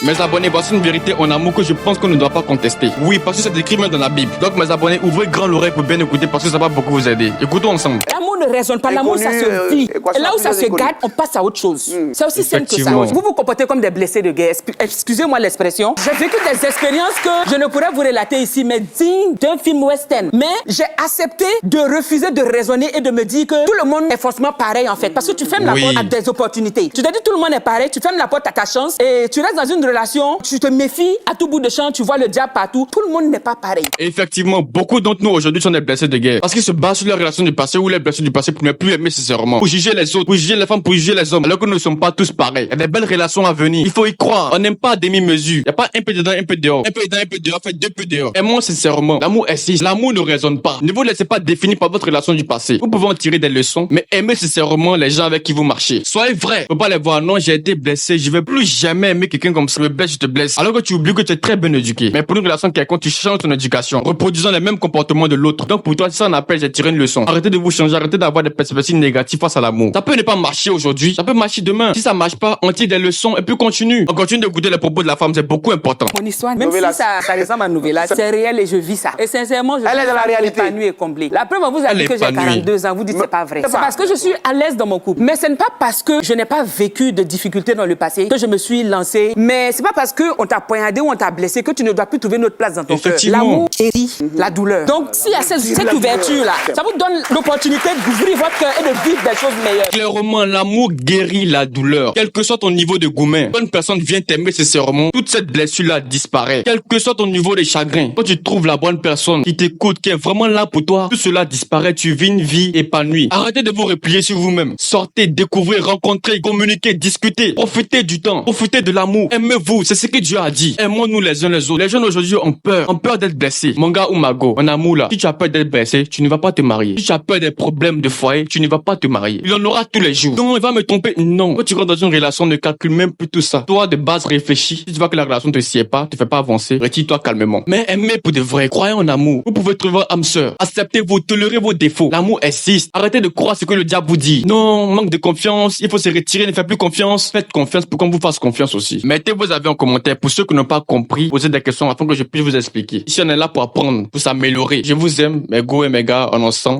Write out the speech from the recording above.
Mes abonnés, voici une vérité en amour que je pense qu'on ne doit pas contester. Oui, parce que c'est écrit même dans la Bible. Donc mes abonnés, ouvrez grand l'oreille pour bien écouter parce que ça va beaucoup vous aider. Écoutons ensemble. L'amour ne raisonne pas, l'amour ça se vit. Et là où ça se gâte, on passe à autre chose. C'est aussi simple que ça. Vous vous comportez comme des blessés de guerre. Excusez-moi l'expression. J'ai vécu des expériences que je ne pourrais vous relater ici, mais dignes d'un film western. Mais j'ai accepté de refuser de raisonner et de me dire que tout le monde est forcément pareil en fait. Parce que tu fermes la porte à des opportunités. Tu te dis tout le monde est pareil, tu fermes la porte à ta chance et tu restes dans une relation, tu te méfies à tout bout de champ, tu vois le diable partout. Tout le monde n'est pas pareil. Et effectivement, beaucoup d'entre nous aujourd'hui sont des blessés de guerre. Parce qu'ils se basent sur les relations du passé ou les blessures du passé pour ne plus aimer sincèrement. Pour juger les autres, pour juger les femmes, pour juger les hommes. Alors que nous ne sommes pas tous pareils. Il y a des belles relations à venir. Il faut y croire. On n'aime pas à demi-mesure. Il n'y a pas un peu dedans, un peu dehors. Un peu dedans, un peu dehors, fait deux peu dehors. Aimons sincèrement. L'amour existe. L'amour ne raisonne pas. Ne vous laissez pas définir par votre relation du passé. Vous pouvez en tirer des leçons, mais aimez sincèrement les gens avec qui vous marchez. Soyez vrai. Faut pas les voir. Non, j'ai été blessé. Je vais plus jamais aimer quelqu'un comme ça. Je me blesse, je te blesse. Alors que tu oublies que tu es très bien éduqué. Mais pour une relation quelconque, tu changes ton éducation, reproduisant les mêmes comportements de l'autre. Donc pour toi, c'est ça on appelle j'ai tiré une leçon. Arrêtez de vous changer, arrêtez d'avoir des perspectives négatives face à l'amour. Ça peut ne pas marcher aujourd'hui, ça peut marcher demain. Si ça marche pas, on tire des leçons et puis continue. On continue d'écouter les propos de la femme, c'est beaucoup important. Mon histoire, même si ça ressemble à Nouvella, c'est réel et je vis ça. Et sincèrement, je suis dans la réalité épanouie et comblée. La preuve, vous avez dit que j'ai 42 ans, vous dites c'est pas vrai. C'est parce que je suis à l'aise dans mon couple. Mais ce n'est pas parce que je n'ai pas vécu de difficultés dans le passé que je me suis lancée. Mais c'est pas parce qu'on t'a poignardé ou on t'a blessé que tu ne dois plus trouver notre place dans ton cœur. L'amour guérit la douleur. Donc, s'il y a cette ouverture-là, ça vous donne l'opportunité d'ouvrir votre cœur et de vivre des choses meilleures. Clairement, l'amour guérit la douleur. Quel que soit ton niveau de gourmet, quand une personne vient t'aimer sincèrement, toute cette blessure-là disparaît. Quel que soit ton niveau de chagrin, quand tu trouves la bonne personne qui t'écoute, qui est vraiment là pour toi, tout cela disparaît, tu vis une vie épanouie. Arrêtez de vous replier sur vous-même. Sortez, découvrez, rencontrez, communiquez, discutez. Profitez du temps, profitez de l'amour. Aimez-vous, c'est ce que Dieu a dit. Aimons-nous les uns les autres. Les jeunes aujourd'hui ont peur d'être blessés. Mon gars ou ma go, mon amour là, si tu as peur d'être blessé, tu ne vas pas te marier. Si tu as peur des problèmes de foyer, tu ne vas pas te marier. Il en aura tous les jours. Non, il va me tromper. Non. Quand tu rentres dans une relation, ne calcule même plus tout ça. Toi, de base, réfléchis. Si tu vois que la relation te sied pas, te fait pas avancer, retire-toi calmement. Mais aimez pour de vrai. Croyez en amour. Vous pouvez trouver âme sœur. Acceptez-vous, tolérez vos défauts. L'amour existe. Arrêtez de croire ce que le diable vous dit. Non, manque de confiance. Il faut se retirer, ne faites plus confiance. Faites confiance pour qu'on vous fasse confiance aussi. Mettez vos avis en commentaire. Pour ceux qui n'ont pas compris, posez des questions afin que je puisse vous expliquer. Ici, on est là pour apprendre, pour s'améliorer. Je vous aime, mes go et mes gars, en ensemble.